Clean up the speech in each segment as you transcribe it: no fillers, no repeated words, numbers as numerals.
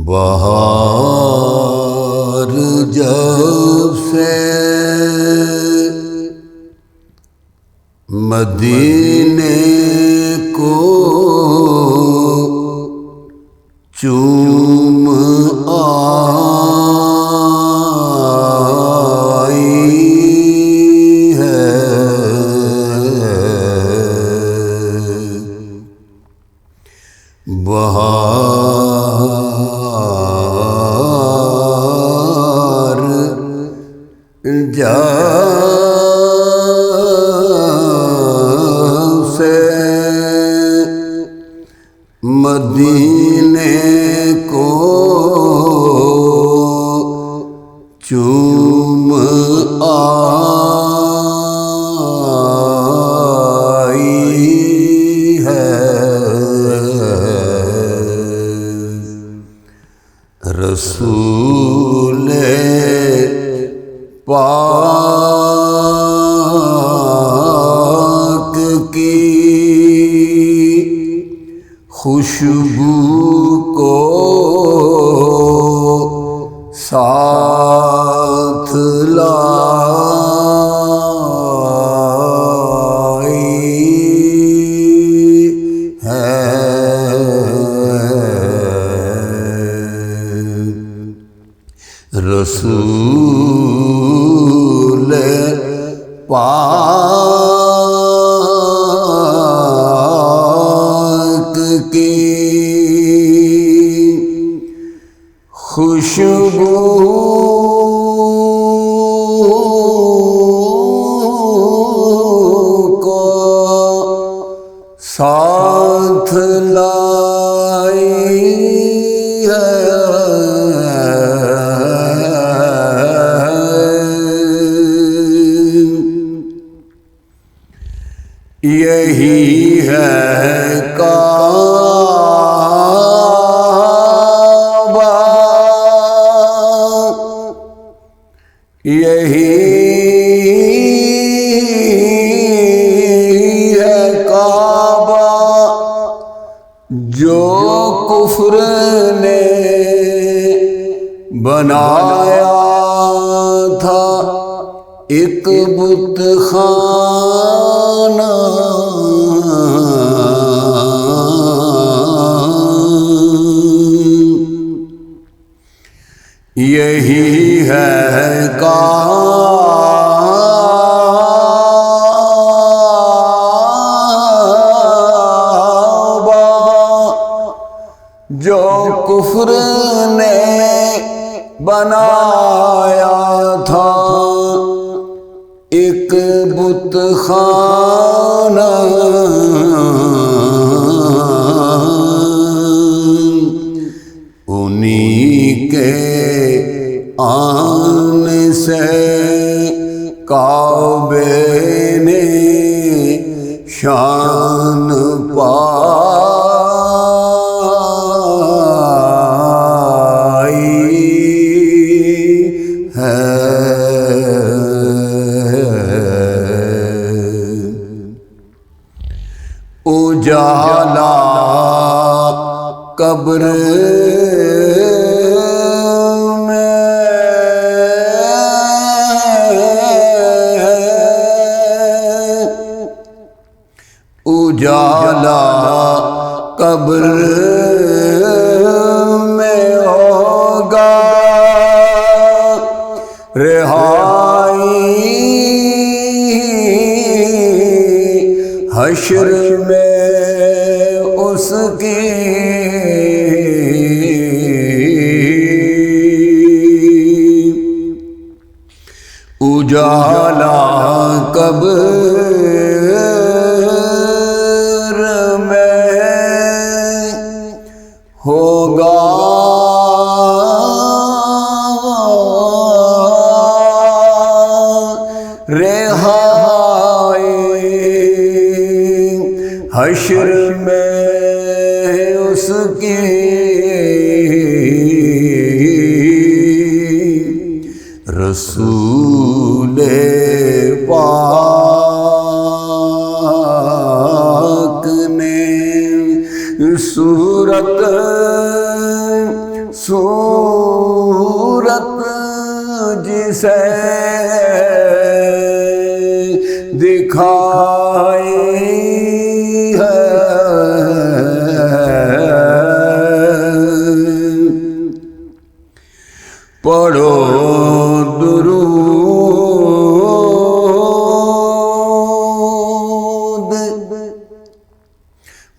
بہار جب سے مدینے کو چوم آئی ہے، بہار جب سے مدینے کو چوم آئی ہے، رسول پاک کی خوشبو کو ساتھ لائی ہے، رسول پاک کی خوشبو کو ساتھ لائی ہے، یہی ہے کعبہ، یہی ہے کعبہ جو کفر نے بنایا تھا، ایک بت خانہ، یہی ہے کعبہ جو کفر نے بنایا تھا، ایک بت خانہ، انہی کے آنے سے کعبے نے شان پائی ہے، اجالا قبر میں اجالا قبر میں ہوگا، رہائی حشر میں اس کی، اجالا قبر میں ہوگا، رہائی حشر میں اس کی، رسول پاک نے صورت صورت جسے دکھائی ہے پڑھو درود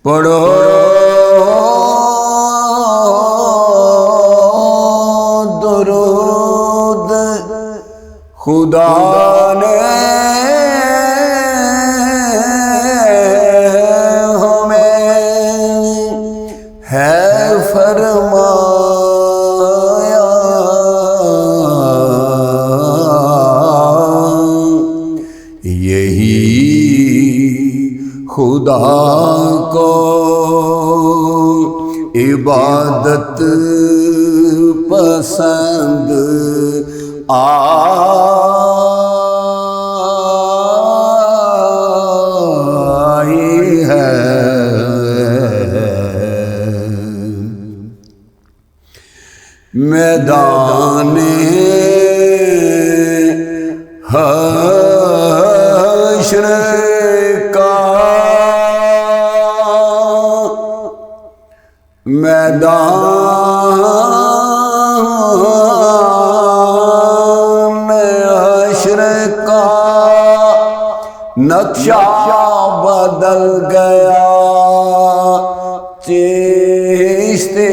پڑھو درود خدا نے ہمیں ہے فرمایا یہی خدا کو عبادت پسند آئی ہے میدان حشر کا میدان حشر کا نقشہ بدل گیا چشتی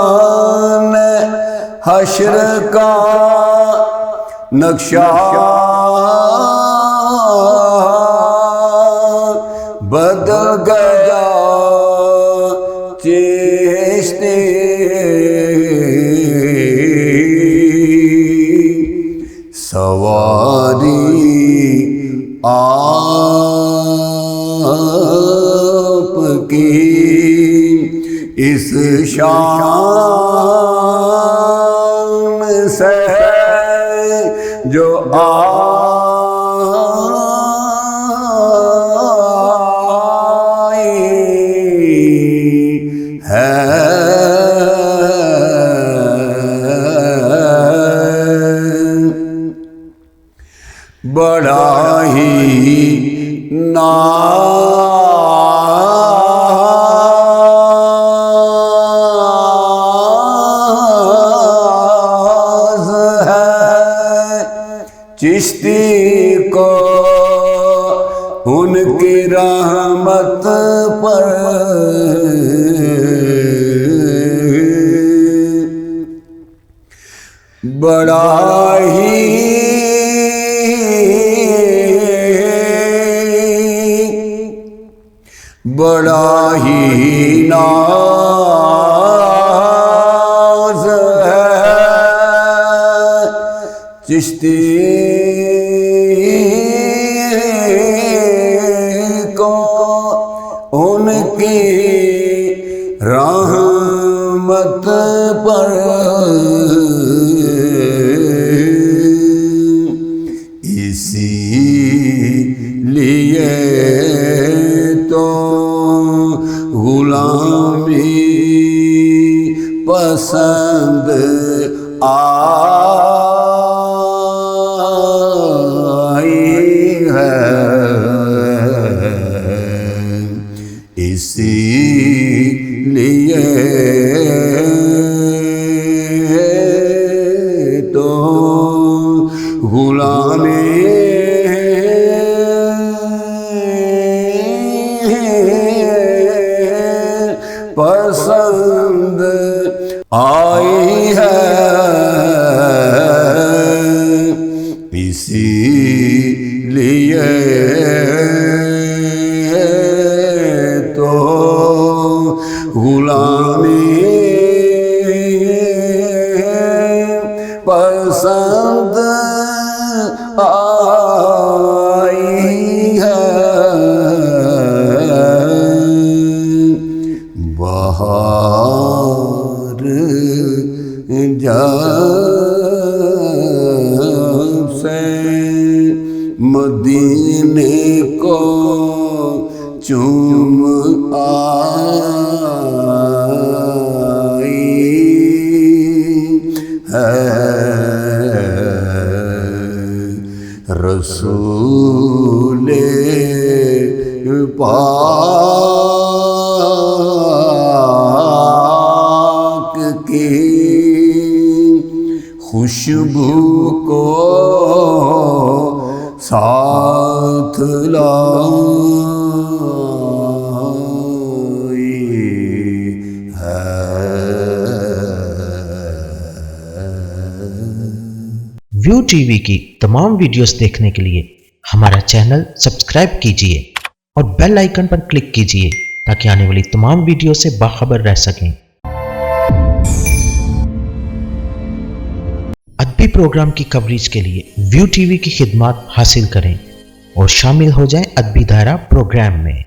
میدان حشر کا نقشہ بدل گیا چشتی سواری آپ کی اس شان سے جو آئی ہے بڑا ہی ناز ہے چشتی کو ان کی رحمت پر بڑا ہی ناز ہے چشتی کو ان کی رحمت پر اسی لیے تو غلامی پسند آئی ہے اسی لیے تو غلامی پسند آئی ہے اسی لیے تو غلامی پسند آئی ہے بہار جب سے مدینے کو چوم آئی ہے رسول پاک کی خوشبو کو ساتھ لائی ہے۔ ویو ٹی وی کی تمام ویڈیوز دیکھنے کے لیے ہمارا چینل سبسکرائب کیجئے اور بیل آئیکن پر کلک کیجئے تاکہ آنے والی تمام ویڈیو سے باخبر رہ سکیں۔ ادبی پروگرام کی کوریج کے لیے ویو ٹی وی کی خدمات حاصل کریں اور شامل ہو جائیں ادبی دائرہ پروگرام میں۔